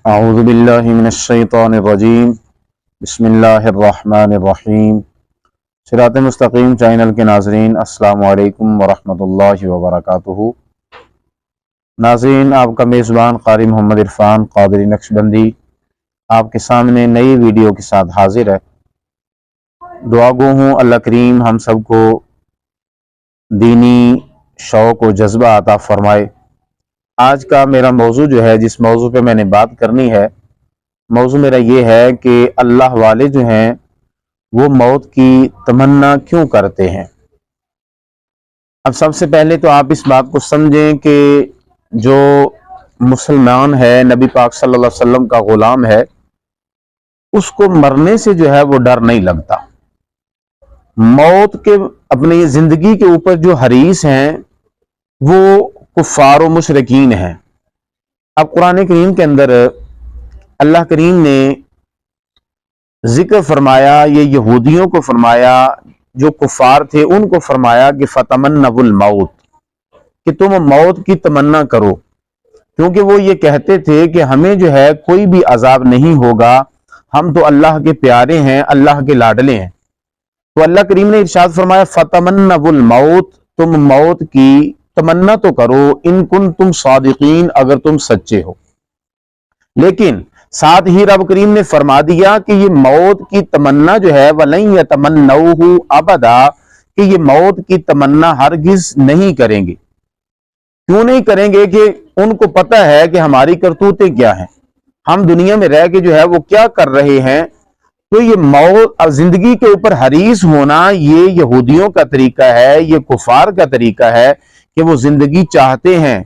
اعوذ باللہ من الشیطان الرجیم بسم اللہ الرحمن الرحیم۔ صراط مستقیم چینل کے ناظرین السلام علیکم ورحمۃ اللہ وبرکاتہ۔ ناظرین، آپ کا میزبان قاری محمد عرفان قادری نقشبندی آپ کے سامنے نئی ویڈیو کے ساتھ حاضر ہے۔ دعا گو ہوں اللہ کریم ہم سب کو دینی شوق و جذبہ عطا فرمائے۔ آج کا میرا موضوع جو ہے، جس موضوع پہ میں نے بات کرنی ہے، موضوع میرا یہ ہے کہ اللہ والے جو ہیں وہ موت کی تمنا کیوں کرتے ہیں۔ اب سب سے پہلے تو آپ اس بات کو سمجھیں کہ جو مسلمان ہے، نبی پاک صلی اللہ علیہ وسلم کا غلام ہے، اس کو مرنے سے جو ہے وہ ڈر نہیں لگتا۔ موت کے اپنی زندگی کے اوپر جو حریص ہیں وہ کفار و مشرکین ہیں۔ اب قرآن کریم کے اندر اللہ کریم نے ذکر فرمایا، یہ یہودیوں کو فرمایا، جو کفار تھے ان کو فرمایا کہ فتمنوا الموت، کہ تم موت کی تمنا کرو، کیونکہ وہ یہ کہتے تھے کہ ہمیں جو ہے کوئی بھی عذاب نہیں ہوگا، ہم تو اللہ کے پیارے ہیں، اللہ کے لاڈلے ہیں۔ تو اللہ کریم نے ارشاد فرمایا فتمنوا الموت، تم موت کی تمنا تو کرو، ان کنتم صادقین، اگر تم سچے ہو۔ لیکن ساتھ ہی رب کریم نے فرما دیا کہ یہ موت کی تمنا جو ہے وَلَن يَتَمَنَّوْهُ أَبَدًا، کہ یہ موت کی تمنا ہرگز نہیں کریں گے۔ کیوں نہیں کریں گے؟ کہ ان کو پتہ ہے کہ ہماری کرتوتیں کیا ہیں، ہم دنیا میں رہ کے جو ہے وہ کیا کر رہے ہیں۔ تو یہ موت اور زندگی کے اوپر حریص ہونا یہ یہودیوں کا طریقہ ہے، یہ کفار کا طریقہ ہے کہ وہ زندگی چاہتے ہیں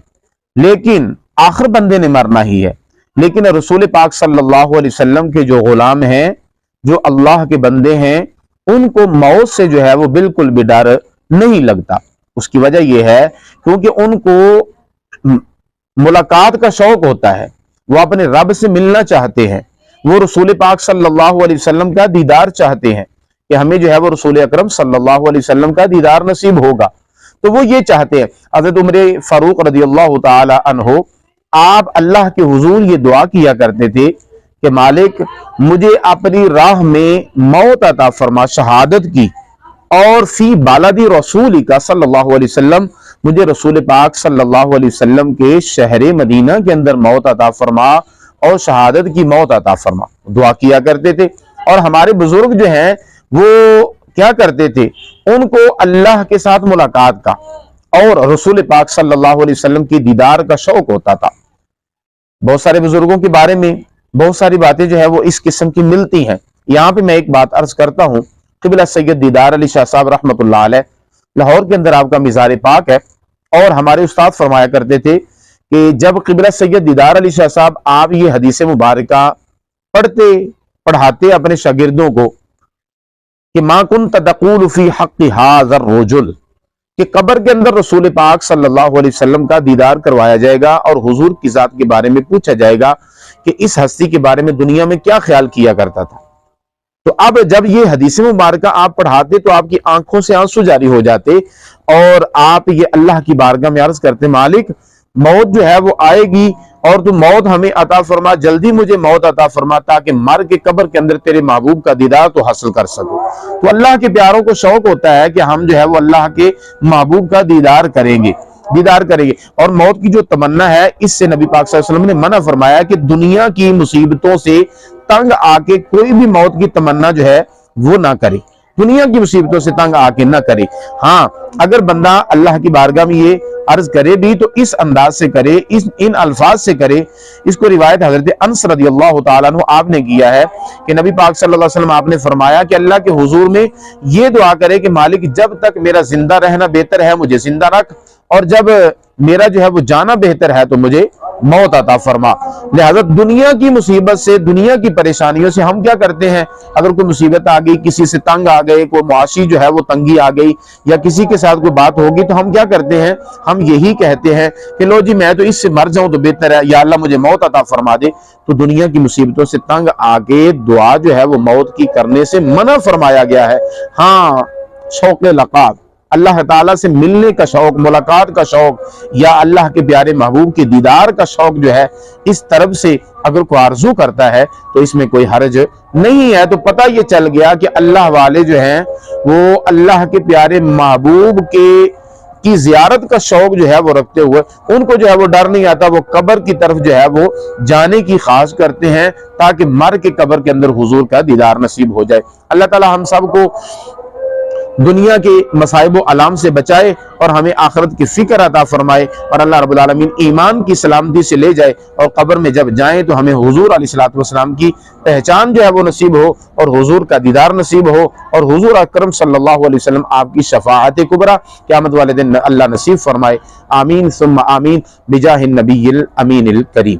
لیکن آخر بندے نے مرنا ہی ہے۔ لیکن رسول پاک صلی اللہ علیہ وسلم کے جو غلام ہیں، جو اللہ کے بندے ہیں، ان کو موت سے جو ہے وہ بالکل بھی ڈر نہیں لگتا۔ اس کی وجہ یہ ہے کیونکہ ان کو ملاقات کا شوق ہوتا ہے، وہ اپنے رب سے ملنا چاہتے ہیں، وہ رسول پاک صلی اللہ علیہ وسلم کا دیدار چاہتے ہیں کہ ہمیں جو ہے وہ رسول اکرم صلی اللہ علیہ وسلم کا دیدار نصیب ہوگا۔ تو وہ یہ چاہتے ہیں۔ حضرت عمر فاروق رضی اللہ تعالی عنہ آپ اللہ کے حضور یہ دعا کیا کرتے تھے کہ مالک مجھے اپنی راہ میں موت عطا فرما، شہادت کی، اور فی بالدی رسول کا صلی اللہ علیہ وسلم، مجھے رسول پاک صلی اللہ علیہ وسلم کے شہر مدینہ کے اندر موت عطا فرما اور شہادت کی موت عطا فرما، دعا کیا کرتے تھے۔ اور ہمارے بزرگ جو ہیں وہ کیا کرتے تھے؟ ان کو اللہ کے ساتھ ملاقات کا اور رسول پاک صلی اللہ علیہ وسلم کی دیدار کا شوق ہوتا تھا۔ بہت سارے بزرگوں کے بارے میں بہت ساری باتیں جو ہے وہ اس قسم کی ملتی ہیں۔ یہاں پہ میں ایک بات عرض کرتا ہوں، قبلہ سید دیدار علی شاہ صاحب رحمۃ اللہ علیہ، لاہور کے اندر آپ کا مزار پاک ہے، اور ہمارے استاد فرمایا کرتے تھے کہ جب قبلہ سید دیدار علی شاہ صاحب آپ یہ حدیث مبارکہ پڑھاتے اپنے شاگردوں کو کہ ما کنت تقول فی حق ھذا الرجل، کہ قبر کے اندر رسول پاک صلی اللہ علیہ وسلم کا دیدار کروایا جائے گا اور حضور کی ذات کے بارے میں پوچھا جائے گا کہ اس ہستی کے بارے میں دنیا میں کیا خیال کیا کرتا تھا۔ تو اب جب یہ حدیث مبارکہ آپ پڑھاتے تو آپ کی آنکھوں سے آنسو جاری ہو جاتے اور آپ یہ اللہ کی بارگاہ میں عرض کرتے مالک موت جو ہے وہ آئے گی اور تو موت ہمیں عطا فرما، جلدی مجھے موت عطا فرما تاکہ مر کے قبر کے اندر تیرے محبوب کا دیدار تو حاصل کر سکو۔ تو اللہ کے پیاروں کو شوق ہوتا ہے کہ ہم جو ہے وہ اللہ کے محبوب کا دیدار کریں گے۔ اور موت کی جو تمنا ہے، اس سے نبی پاک صلی اللہ علیہ وسلم نے منع فرمایا کہ دنیا کی مصیبتوں سے تنگ آ کے کوئی بھی موت کی تمنا جو ہے وہ نہ کرے، دنیا کی مصیبتوں سے تنگ آ کے نہ کرے۔ ہاں، اگر بندہ اللہ کی بارگاہ میں یہ عرض کرے بھی تو اس انداز سے کرے، ان الفاظ سے کرے۔ اس کو روایت حضرت انس رضی اللہ تعالیٰ عنہ آپ نے کیا ہے کہ نبی پاک صلی اللہ علیہ وسلم آپ نے فرمایا کہ اللہ کے حضور میں یہ دعا کرے کہ مالک جب تک میرا زندہ رہنا بہتر ہے مجھے زندہ رکھ، اور جب میرا جو ہے وہ جانا بہتر ہے تو مجھے موت عطا فرما۔ لہذا دنیا کی مصیبت سے، دنیا کی پریشانیوں سے ہم کیا کرتے ہیں؟ اگر کوئی مصیبت آ گئی، کسی سے تنگ آ گئے، کوئی معاشی جو ہے وہ تنگی آ گئی، یا کسی کے ساتھ کوئی بات ہوگی تو ہم کیا کرتے ہیں؟ ہم یہی کہتے ہیں کہ لو جی میں تو اس سے مر جاؤں تو بہتر ہے، یا اللہ مجھے موت عطا فرما دے۔ تو دنیا کی مصیبتوں سے تنگ آ کے دعا جو ہے وہ موت کی کرنے سے منع فرمایا گیا ہے۔ ہاں، شوق لقاء، اللہ تعالیٰ سے ملنے کا شوق، ملاقات کا شوق، یا اللہ کے پیارے محبوب کے دیدار کا شوق جو ہے، اس طرف سے اگر کوئی آرزو کرتا ہے تو اس میں کوئی حرج نہیں ہے۔ تو پتہ یہ چل گیا کہ اللہ والے جو ہیں وہ اللہ کے پیارے محبوب کی زیارت کا شوق جو ہے وہ رکھتے ہوئے، ان کو جو ہے وہ ڈر نہیں آتا، وہ قبر کی طرف جو ہے وہ جانے کی خواہش کرتے ہیں تاکہ مر کے قبر کے اندر حضور کا دیدار نصیب ہو جائے۔ اللہ تعالی ہم سب کو دنیا کے مصائب و آلام سے بچائے اور ہمیں آخرت کی فکر عطا فرمائے، اور اللہ رب العالمین ایمان کی سلامتی سے لے جائے، اور قبر میں جب جائیں تو ہمیں حضور علیہ الصلوۃ والسلام کی پہچان جو ہے وہ نصیب ہو، اور حضور کا دیدار نصیب ہو، اور حضور اکرم صلی اللہ علیہ وسلم آپ کی شفاعت کبریٰ قیامت والے دن اللہ نصیب فرمائے۔ آمین ثم آمین بجاہ النبی الامین الکریم۔